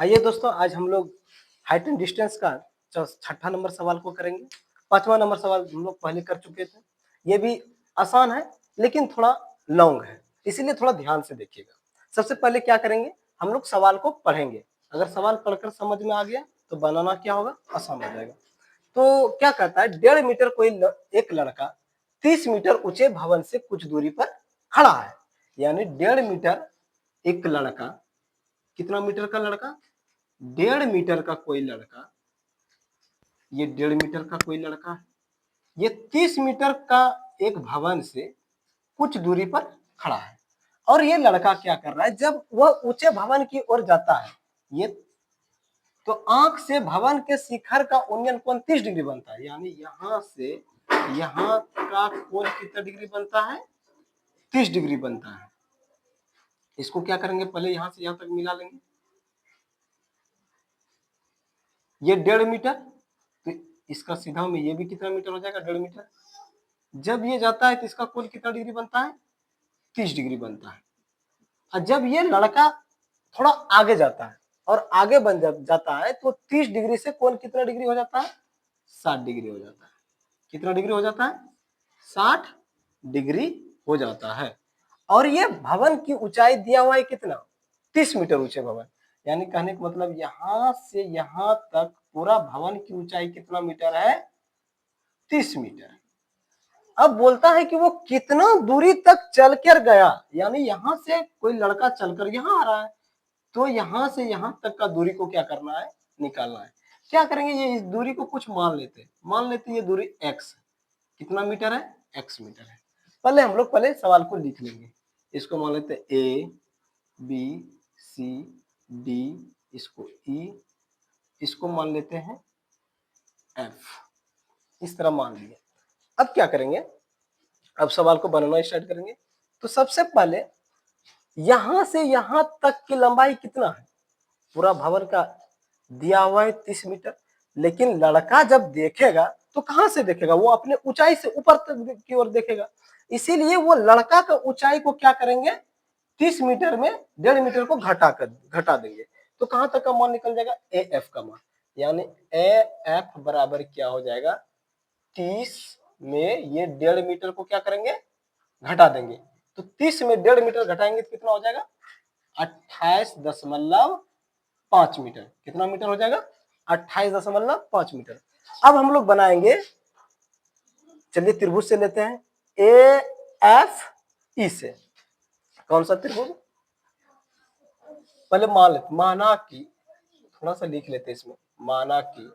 आइए दोस्तों, आज हम लोग हाइट एंड डिस्टेंस का छठा नंबर सवाल को करेंगे। पांचवा नंबर सवाल हम लोग पहले कर चुके थे। ये भी आसान है लेकिन थोड़ा लॉन्ग है, इसीलिए थोड़ा ध्यान से देखिएगा। सबसे पहले क्या करेंगे, हम लोग सवाल को पढ़ेंगे। अगर सवाल पढ़कर समझ में आ गया तो बनाना क्या होगा, आसान हो जाएगा। तो क्या कहता है, 1.5 मीटर एक लड़का 30 मीटर ऊंचे भवन से कुछ दूरी पर खड़ा है। यानी 1.5 मीटर एक लड़का, कितना मीटर का लड़का, 1.5 मीटर का कोई लड़का, ये 1.5 मीटर का कोई लड़का है, ये 30 मीटर का एक भवन से कुछ दूरी पर खड़ा है। और ये लड़का क्या कर रहा है, जब वह ऊंचे भवन की ओर जाता है, ये तो आंख से भवन के शिखर का उन्नयन कोण 30 डिग्री बनता है। यानी यहां से यहां का कोण कितना डिग्री बनता है, 30 डिग्री बनता है। इसको क्या करेंगे, पहले यहां से यहां तक मिला लेंगे। ये 1.5 मीटर, तो इसका सीधा में ये भी कितना मीटर हो जाएगा, 1.5 मीटर। जब ये जाता है तो इसका कोण कितना डिग्री बनता है, 30 डिग्री बनता है। और जब ये लड़का थोड़ा आगे जाता है और आगे बन जाता है तो 30 डिग्री से कोण कितना डिग्री हो जाता है, 60 डिग्री हो जाता है। कितना डिग्री हो जाता है, 60 डिग्री हो जाता है। और ये भवन की ऊंचाई दिया हुआ है कितना, 30 मीटर ऊंचे भवन। यानी कहने का मतलब यहां से यहां तक पूरा भवन की ऊंचाई कितना मीटर है, 30 मीटर। अब बोलता है कि वो कितना दूरी तक चलकर गया। यानी यहां से कोई लड़का चलकर यहां आ रहा है, तो यहां से यहां तक का दूरी को क्या करना है, निकालना है। क्या करेंगे, ये इस दूरी को कुछ मान लेते ये दूरी x है। कितना मीटर है, x मीटर है। पहले हम लोग पहले सवाल को लिख लेंगे। इसको मान लेते हैं a b c d, इसको e, इसको मान लेते हैं f। इस तरह मान लिया। अब क्या करेंगे, अब सवाल को बनाना स्टार्ट करेंगे। तो सबसे पहले यहां से यहां तक की लंबाई कितना है, पूरा भवन का दिया हुआ है 30 मीटर। लेकिन लड़का जब देखेगा तो कहां से देखेगा, वो अपने ऊंचाई से ऊपर तक की ओर देखेगा। इसीलिए वो लड़का का ऊंचाई को क्या करेंगे, 30 मीटर में 1.5 मीटर को घटा देंगे। तो कहां तक का मान निकल जाएगा, ए एफ का मान। यानी ए एफ बराबर क्या हो जाएगा, 30 में ये 1.5 मीटर को क्या करेंगे, घटा देंगे। तो 30 में 1.5 मीटर घटाएंगे तो कितना हो जाएगा, 28.5 मीटर। कितना मीटर हो जाएगा, 28.5 मीटर। अब हम लोग बनाएंगे, चलिए त्रिभुज से लेते हैं, ए एफ ई से। कौन सा त्रिभुज, पहले माना कि थोड़ा सा लिख लेते हैं इसमें, माना कि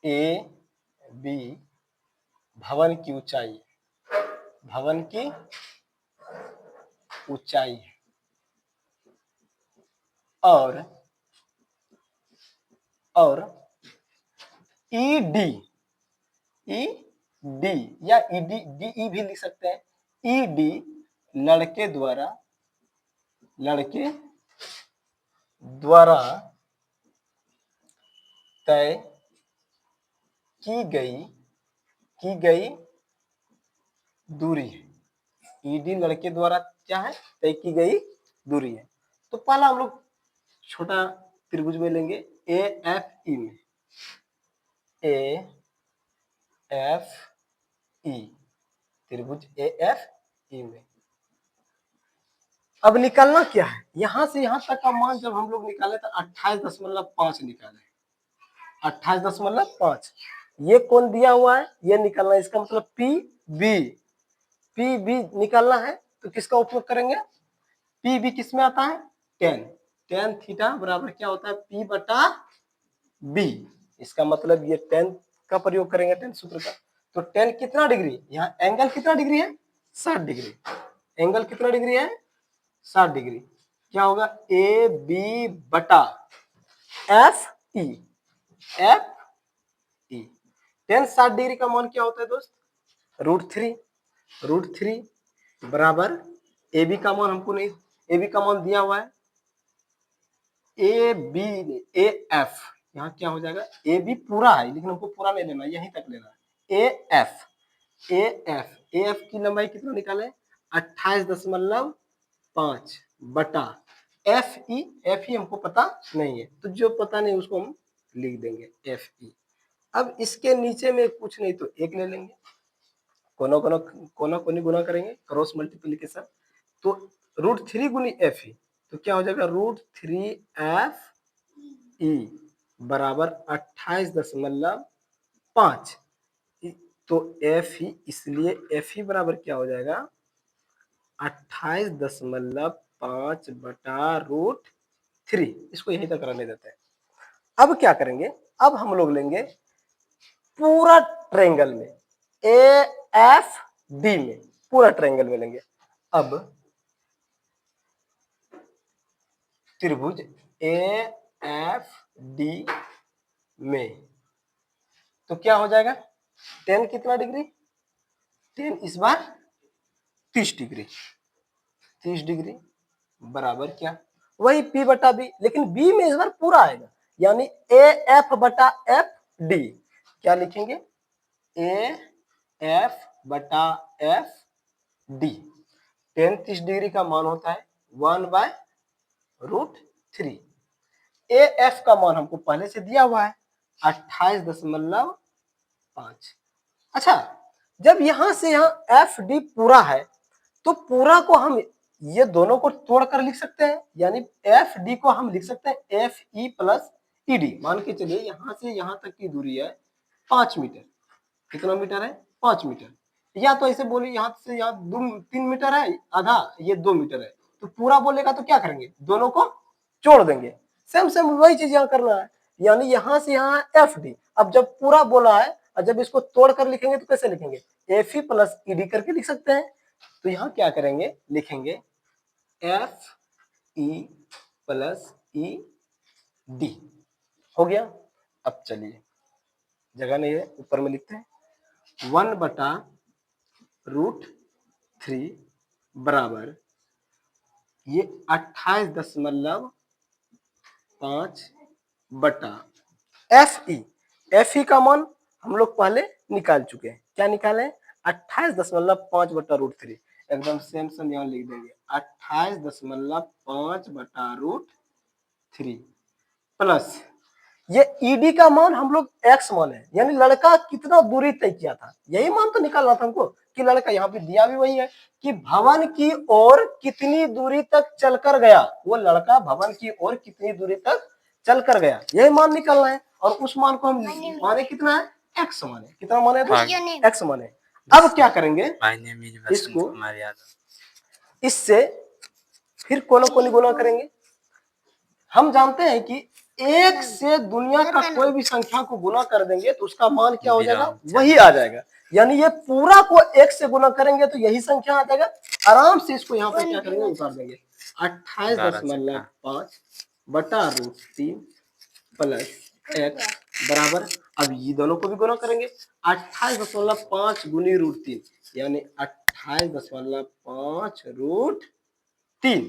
ए बी भवन की ऊंचाई, भवन की ऊंचाई है, और ई डी, ई डी या ई डी, डी ई भी लिख सकते हैं। ई डी लड़के द्वारा तय की गई दूरी है। ईडी लड़के द्वारा क्या है, तय की गई दूरी है। तो पहला हम लोग छोटा त्रिभुज में लेंगे, ए एफ ई में, ए एफ ई, त्रिभुज ए एफ ई में। अब निकालना क्या है, यहां से यहां तक का मान जब हम लोग निकाले तो 28.5 निकाले, 28.5। ये कौन दिया हुआ है, ये निकालना है। इसका मतलब पी बी निकालना है। तो किसका उपयोग करेंगे, पी बी किस में आता है, टेन थीटा बराबर क्या होता है, पी बटा बी। इसका मतलब ये टेन का प्रयोग करेंगे, टेन सूत्र का। तो टेन कितना डिग्री, यहाँ एंगल कितना डिग्री है, 60 डिग्री। एंगल कितना डिग्री है, 60 डिग्री। क्या होगा, ए बी बटा F E, F E. Ten 60 degree का मान क्या होता है दोस्त, √3 बराबर ए बी का मान हमको नहीं, ए बी का मान दिया हुआ है, ए बी ए एफ, यहाँ क्या हो जाएगा, ए बी पूरा है लेकिन हमको पूरा नहीं लेना, यहीं तक लेना है। ए एफ की लंबाई कितना निकाले, 28.5 बटा एफ ई हमको पता नहीं है, तो जो पता नहीं उसको हम लिख देंगे एफ ई। अब इसके नीचे में कुछ नहीं तो एक ले लेंगे, कोना कोना कोना कोनी गुना करेंगे, क्रॉस मल्टीप्लीकेशन, तो √3 गुनी एफ ई, तो क्या हो जाएगा √3 एफ ई बराबर 28.5। तो एफ ई, इसलिए एफ ई बराबर क्या हो जाएगा 28.5 बटा √3। इसको यहीं तक रहने देते हैं। अब क्या करेंगे, अब हम लोग लेंगे पूरा ट्रायंगल में, ए एफ डी में, पूरा ट्रायंगल में लेंगे। अब त्रिभुज ए एफ डी में तो क्या हो जाएगा, टेन कितना डिग्री, टेन इस बार 30 डिग्री, 30 डिग्री बराबर क्या, वही P बटा बी, लेकिन B में इस बार पूरा आएगा, यानी ए एफ बटा एफ डी। क्या लिखेंगे, ए एफ बटा एफ डी। टेन 30 डिग्री का मान होता है 1/√3। ए एफ का मान हमको पहले से दिया हुआ है 28.5। अच्छा, जब यहां से यहां एफ डी पूरा है, तो पूरा को हम ये दोनों को तोड़कर लिख सकते हैं, यानी एफ डी को हम लिख सकते हैं F E plus E D. मान के चलिए यहां से यहां तक की दूरी है 5 मीटर, कितना मीटर है 5 मीटर, या तो ऐसे बोलिए यहां से यहां 3 मीटर है आधा, ये 2 मीटर है, तो पूरा बोलेगा तो क्या करेंगे, दोनों को जोड़ देंगे। सेम सेम वही चीज यहाँ करना है, यानी यहां से यहाँ एफ डी। अब जब पूरा बोला है और जब इसको तोड़ कर लिखेंगे तो कैसे लिखेंगे, F E plus E D करके लिख सकते हैं। तो यहाँ क्या करेंगे, लिखेंगे F E plus E D, हो गया। अब चलिए, जगह नहीं है, ऊपर में लिखते हैं 1/√3 बराबर ये 28.5 बटा एफ ई। एफ ई का मान हम लोग पहले निकाल चुके हैं, क्या निकाले 28.5 बटा √3। एकदम सेम सेम यहाँ लिख देंगे 28.5 बटा √3 प्लस ये ईडी का मान हम लोग एक्स मान है, यानी लड़का कितना दूरी तय किया था, यही मान तो निकालना था हमको, कि लड़का यहाँ पे दिया भी वही है कि भवन की ओर कितनी दूरी तक चलकर गया, वो लड़का भवन की ओर कितनी दूरी तक चलकर गया, यही मान निकालना है। और उस मान को हम माने कितना है, एक्स माने, कितना माने तो एक्स माने। अब क्या करेंगे, इसको इससे फिर कोना कोनी गुना करेंगे। हम जानते हैं कि एक से दुनिया का कोई भी संख्या को गुना कर देंगे तो उसका मान क्या हो जाएगा, वही आ जाएगा। यानी ये पूरा को एक से गुना करेंगे तो यही संख्या आ जाएगा। आराम से इसको यहाँ पर क्या करेंगे, उतार देंगे 28.5 बटा √3 प्लस एक्स बराबर, अब ये दोनों को भी गुना करेंगे 28.5 गुनी √3, यानी 28.5 √3।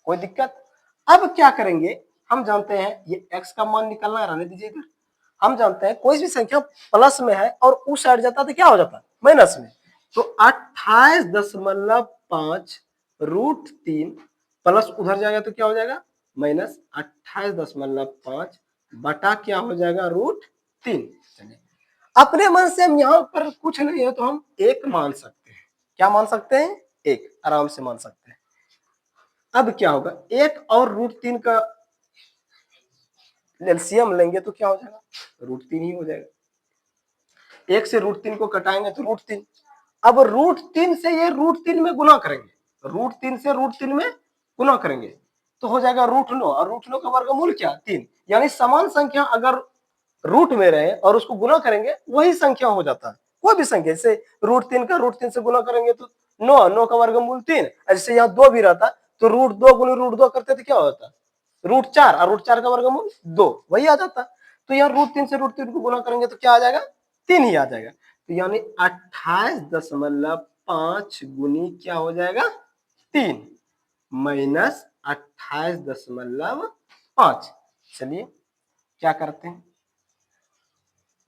कोई दिक्कत। अब क्या करेंगे, हम जानते हैं ये x का मान निकालना है, रहने दीजिए इधर। हम जानते हैं कोई भी संख्या प्लस में है और उस साइड जाता है तो क्या हो जाता है, माइनस में। तो 28.5 √3 प्लस उधर जाएगा तो क्या हो जाएगा माइनस 28.5 बटा क्या हो जाएगा √3। चलिए, अपने मन से हम यहाँ पर कुछ नहीं है तो हम एक मान सकते हैं, क्या मान सकते हैं, एक, आराम से मान सकते हैं। अब क्या होगा, एक और √3 का एलसीएम लेंगे तो क्या हो जाएगा, √3 ही हो जाएगा। एक से √3 को कटाएंगे तो √3। अब √3 से ये √3 में गुना करेंगे, √3 से √3 में गुना करेंगे तो हो जाएगा √9, और √9 का वर्गमूल क्या, 3। यानी समान संख्या अगर रूट में रहे और उसको गुना करेंगे वही संख्या हो जाता है। कोई भी संख्या, जैसे √3 का √3 से गुना करेंगे तो 9, 9 का वर्गमूल 3। जैसे यहाँ 2 भी रहता तो √2 गुनी √2 करते तो क्या होता, √4, और √4 का वर्गमूल 2, वही आ जाता। तो यहाँ √3 से √3 को गुना करेंगे तो क्या आ जाएगा, 3 ही आ जाएगा। तो यानी 28.5 गुनी क्या हो जाएगा 3 माइनस 28.5। चलिए क्या करते हैं,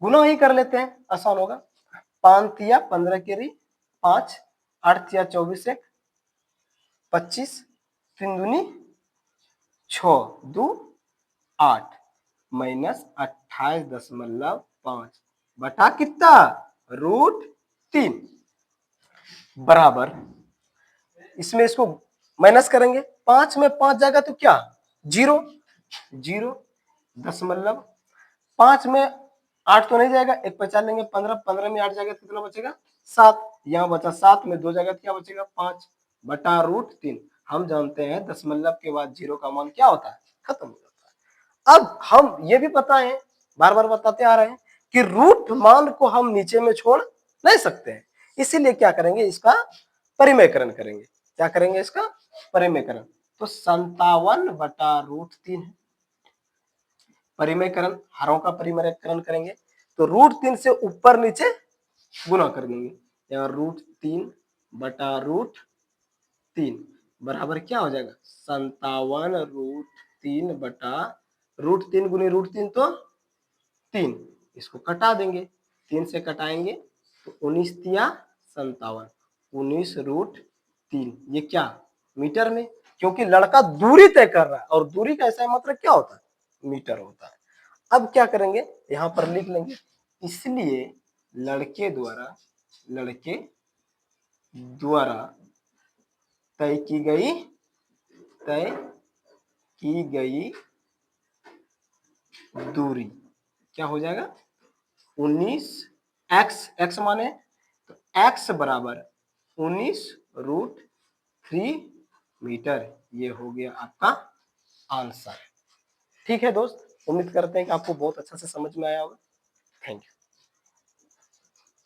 गुना ही कर लेते हैं, आसान होगा। 5 या 15 केरी 5, 8 या 24 एक 25, 3 दूनी 6×2=8 माइनस 28.5 बटा कितना √3 बराबर, इसमें इसको माइनस करेंगे, 5 में 5 जाएगा तो क्या 0, 0.5 में 8 तो नहीं जाएगा, एक बचा लेंगे 15, 15 में 8 जाएगा कितना बचेगा 7, यहाँ बचा 7 में 2 जाएगा तो क्या बचेगा 5 बटा √3। हम जानते हैं दशमलव के बाद 0 का मान क्या होता है, खत्म हो जाता है। अब हम ये भी पता है, बार बार बताते आ रहे हैं कि रूट मान को हम नीचे में छोड़ नहीं सकते हैं, इसीलिए क्या करेंगे, इसका परिमेयकरण करेंगे। क्या करेंगे, इसका परिमेयकरण। तो 57 बटा √3 है परिमेयकरण, हरों का परिमेयकरण करेंगे तो √3 से ऊपर नीचे गुना कर देंगे, यहाँ √3 बटा √3 बराबर क्या हो जाएगा 57 √3 बटा √3 गुने √3 तो 3, इसको कटा देंगे, 3 से कटाएंगे तो 19 तिया 57, 19√3, ये क्या मीटर में, क्योंकि लड़का दूरी तय कर रहा है और दूरी का ऐसा मतलब क्या होता है मीटर होता है। अब क्या करेंगे, यहां पर लिख लेंगे, इसलिए लड़के द्वारा तय की गई दूरी क्या हो जाएगा 19 x माने तो x बराबर 19√3 मीटर, ये हो गया आपका आंसर। ठीक है दोस्त, उम्मीद करते हैं कि आपको बहुत अच्छा से समझ में आया होगा। Thank you.